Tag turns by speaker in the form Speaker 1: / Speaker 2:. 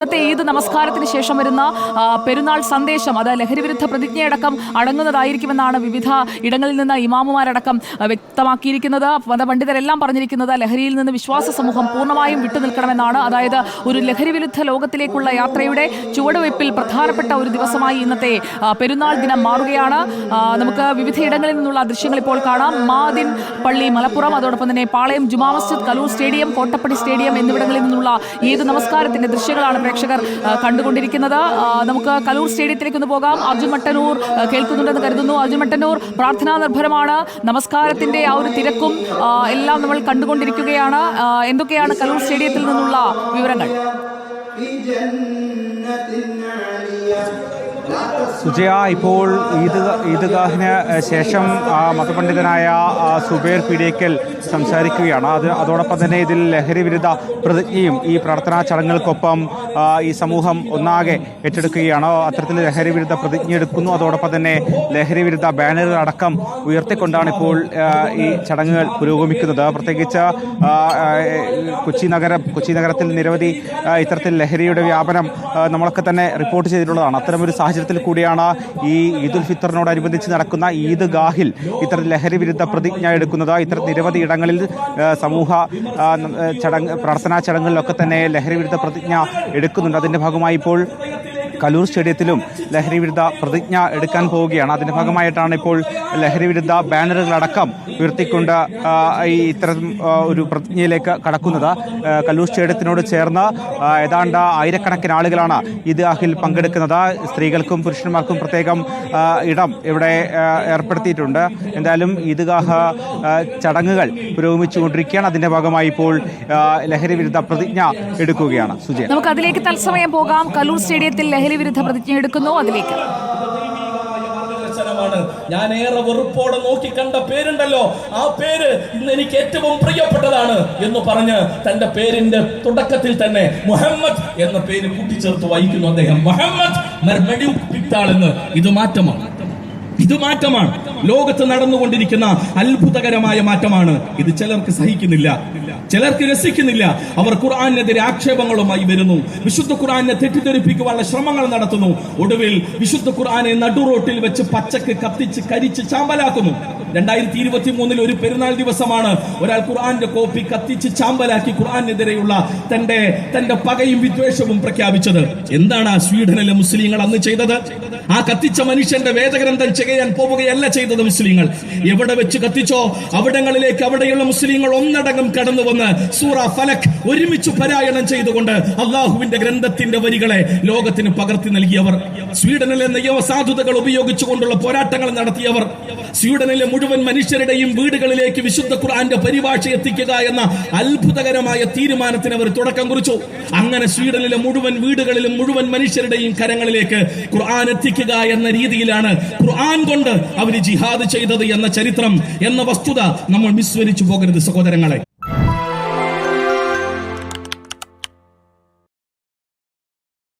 Speaker 1: ഈദ് നമസ്കാരത്തിന് ശേഷം വരുന്ന പെരുന്നാൾ സന്ദേശം അത് ലഹരിവിരുദ്ധ പ്രതിജ്ഞയടക്കം അടങ്ങുന്നതായിരിക്കുമെന്നാണ് വിവിധ ഇടങ്ങളിൽ നിന്ന് ഇമാമുമാരടക്കം വ്യക്തമാക്കിയിരിക്കുന്നത്. മതപണ്ഡിതരെല്ലാം പറഞ്ഞിരിക്കുന്നത് ലഹരിയിൽ നിന്ന് വിശ്വാസ സമൂഹം പൂർണ്ണമായും വിട്ടുനിൽക്കണമെന്നാണ്. അതായത് ഒരു ലഹരിവിരുദ്ധ ലോകത്തിലേക്കുള്ള യാത്രയുടെ ചുവടുവയ്പിൽ പ്രധാനപ്പെട്ട ഒരു ദിവസമായി ഇന്നത്തെ പെരുന്നാൾ ദിനം മാറുകയാണ്. നമുക്ക് വിവിധ ഇടങ്ങളിൽ നിന്നുള്ള ദൃശ്യങ്ങൾ ഇപ്പോൾ കാണാം. മാദിൻ പള്ളി മലപ്പുറം, അതോടൊപ്പം തന്നെ പാളയം ജുമാ മസ്ജിദ്, കലൂർ സ്റ്റേഡിയം, കോട്ടപ്പടി സ്റ്റേഡിയം എന്നിവിടങ്ങളിൽ നിന്നുള്ള ഈദ് നമസ്കാരത്തിന്റെ ദൃശ്യങ്ങളാണ് പ്രേക്ഷകർ കണ്ടുകൊണ്ടിരിക്കുന്നത്. നമുക്ക് കലൂർ സ്റ്റേഡിയത്തിലേക്ക് ഒന്ന് പോകാം. അർജുൻ മട്ടന്നൂർ കേൾക്കുന്നുണ്ടെന്ന് കരുതുന്നു. അർജുൻ മട്ടന്നൂർ, പ്രാർത്ഥനാ നിർഭരമാണ്. നമസ്കാരത്തിന്റെ ആ ഒരു തിരക്കും എല്ലാം നമ്മൾ കണ്ടുകൊണ്ടിരിക്കുകയാണ്. എന്തൊക്കെയാണ് കലൂർ സ്റ്റേഡിയത്തിൽ നിന്നുള്ള വിവരങ്ങൾ?
Speaker 2: സുജയ, ഇപ്പോൾ ഈദ്ഗാഹിന് ശേഷം മതപണ്ഡിതനായ സുബൈർ പീഡിയക്കൽ സംസാരിക്കുകയാണ്. അതോടൊപ്പം തന്നെ ഇതിൽ ലഹരി വിരുദ്ധ പ്രതിജ്ഞയും ഈ പ്രാർത്ഥനാ ചടങ്ങുകൾക്കൊപ്പം ഈ സമൂഹം ഒന്നാകെ ഏറ്റെടുക്കുകയാണ്. അത്തരത്തിൽ ലഹരി വിരുദ്ധ പ്രതിജ്ഞ എടുക്കുന്നു. അതോടൊപ്പം തന്നെ ലഹരി വിരുദ്ധ ബാനറുകൾ അടക്കം ഉയർത്തിക്കൊണ്ടാണ് ഇപ്പോൾ ഈ ചടങ്ങുകൾ പുരോഗമിക്കുന്നത്. പ്രത്യേകിച്ച് കൊച്ചി നഗരത്തിൽ നിരവധി ഇത്തരത്തിൽ ലഹരിയുടെ വ്യാപനം നമ്മളൊക്കെ തന്നെ റിപ്പോർട്ട് ചെയ്തിട്ടുള്ളതാണ്. അത്തരമൊരു സാഹചര്യത്തിൽ കൂടിയാണ് ഈ ഈദുൽ ഫിത്തറിനോടനുബന്ധിച്ച് നടക്കുന്ന ഈദ്ഗാഹിൽ ഇത്തരത്തിൽ ലഹരി വിരുദ്ധ പ്രതിജ്ഞ എടുക്കുന്നത്. ഇത്തരം നിരവധി ഇടങ്ങളിൽ സമൂഹ പ്രാർത്ഥനാ ചടങ്ങുകളിലൊക്കെ തന്നെ ലഹരി വിരുദ്ധ പ്രതിജ്ഞ എടുക്കുന്നുണ്ട്. അതിന്റെ ഭാഗമായി ഇപ്പോൾ കലൂർ സ്റ്റേഡിയത്തിലും ലഹരി വിരുദ്ധ പ്രതിജ്ഞ എടുക്കാൻ പോവുകയാണ്. അതിന്റെ ഭാഗമായിട്ടാണ് ഇപ്പോൾ ലഹരി വിരുദ്ധ ബാനറുകളടക്കം ഉയർത്തിക്കൊണ്ട് ഈ ഇത്തരം ഒരു പ്രതിജ്ഞയിലേക്ക് കടക്കുന്നത്. കലൂർ സ്റ്റേഡിയത്തിനോട് ചേർന്ന് ഏതാണ്ട് ആയിരക്കണക്കിന് ആളുകളാണ് ഈദ്ഗാഹിൽ പങ്കെടുക്കുന്നത്. സ്ത്രീകൾക്കും പുരുഷന്മാർക്കും പ്രത്യേകം ഇടം ഇവിടെ ഏർപ്പെടുത്തിയിട്ടുണ്ട്. എന്തായാലും ഈദ്ഗാഹ് ചടങ്ങുകൾ പുരോഗമിച്ചുകൊണ്ടിരിക്കുകയാണ്. അതിന്റെ ഭാഗമായി ഇപ്പോൾ ലഹരി വിരുദ്ധ പ്രതിജ്ഞ എടുക്കുകയാണ്. സുജയ,
Speaker 1: നമുക്ക് അതിലേക്ക് തത്സമയം പോകാം. കലൂർ സ്റ്റേഡിയത്തിൽ ലഹരി വിരുദ്ധ പ്രതിജ്ഞ എടുക്കുന്നു. അതിലേക്ക്
Speaker 3: ഞാൻ ഏറെ വെറുപ്പോടെ നോക്കി കണ്ട പേരുണ്ടല്ലോ, ആ പേര് ഇന്ന് എനിക്ക് ഏറ്റവും പ്രിയപ്പെട്ടതാണ് എന്ന് പറഞ്ഞ് തന്റെ പേരിന്റെ തുടക്കത്തിൽ തന്നെ മുഹമ്മദ് എന്ന പേര് കൂട്ടിച്ചേർത്ത് വായിക്കുന്നു അദ്ദേഹം. മുഹമ്മദ് പിത്താളെന്ന്. ഇത് മാറ്റമാണ് ലോകത്ത് നടന്നുകൊണ്ടിരിക്കുന്ന അത്ഭുതകരമായ മാറ്റമാണ്. ഇത് ചിലർക്ക് സഹിക്കുന്നില്ല, ചിലർക്ക് രസിക്കുന്നില്ല. അവർ ഖുർആനെതിരെ ആക്ഷേപങ്ങളുമായി വരുന്നു. വിശുദ്ധ ഖുർആനെ തെറ്റിദ്ധരിപ്പിക്കുവാനുള്ള ശ്രമങ്ങൾ നടത്തുന്നു. ഒടുവിൽ വിശുദ്ധ ഖുർആനെ നടുറോട്ടിൽ വെച്ച് പച്ചക്ക് കത്തിച്ച് കരിച്ച് ചാമ്പലാക്കുന്നു. 2023 ഒരു പെരുന്നാൾ ദിവസമാണ് ഒരാൾ ഖുർആന്റെ കോപ്പി കത്തിച്ച് ചാമ്പലാക്കി ഖുർആനെതിരെയുള്ള തന്റെ പകയും വിദ്വേഷവും പ്രഖ്യാപിച്ചത്. എന്താണ് സ്വീഡനിലെ മുസ്ലിങ്ങൾ അന്ന് ചെയ്തത്? ആ കത്തിച്ച മനുഷ്യന്റെ വേദഗ്രന്ഥം ചെയ്യാൻ പോവുകയല്ല ചെയ്തത് മുസ്ലിങ്ങൾ. എവിടെ വെച്ച് കത്തിച്ചോ അവിടങ്ങളിലേക്ക് അവിടെയുള്ള മുസ്ലിങ്ങൾ ഒന്നടങ്കം കടന്നു വന്ന് സൂറ ഫലക് ഒരുമിച്ച് പാരായണം ചെയ്തുകൊണ്ട് അള്ളാഹുവിന്റെ ഗ്രന്ഥത്തിന്റെ വരികളെ ലോകത്തിന് പകർത്തി നൽകിയവർ, സ്വീഡനിലെ നിയമസാധുതകൾ ഉപയോഗിച്ചുകൊണ്ടുള്ള പോരാട്ടങ്ങൾ നടത്തിയവർ, സ്വീഡനിലെ മുഴുവൻ മനുഷ്യരുടെയും വീടുകളിലേക്ക് വിശുദ്ധ ഖുർആന്റെ പരിഭാഷ എത്തിക്കുക എന്ന അത്ഭുതകരമായ തീരുമാനത്തിന് അവർ തുടക്കം കുറിച്ചു. അങ്ങനെ സ്വീഡനിലെ മുഴുവൻ വീടുകളിലും മുഴുവൻ മനുഷ്യരുടെയും കരങ്ങളിലേക്ക് ഖുർആൻ എത്തിക്കുക എന്ന രീതിയിലാണ് ഖുർആൻ കൊണ്ട് അവർ ജിഹാദ് ചെയ്തത് എന്ന ചരിത്രം, എന്ന വസ്തുത നമ്മൾ വിസ്മരിച്ചു പോകരുത് സഹോദരങ്ങളെ.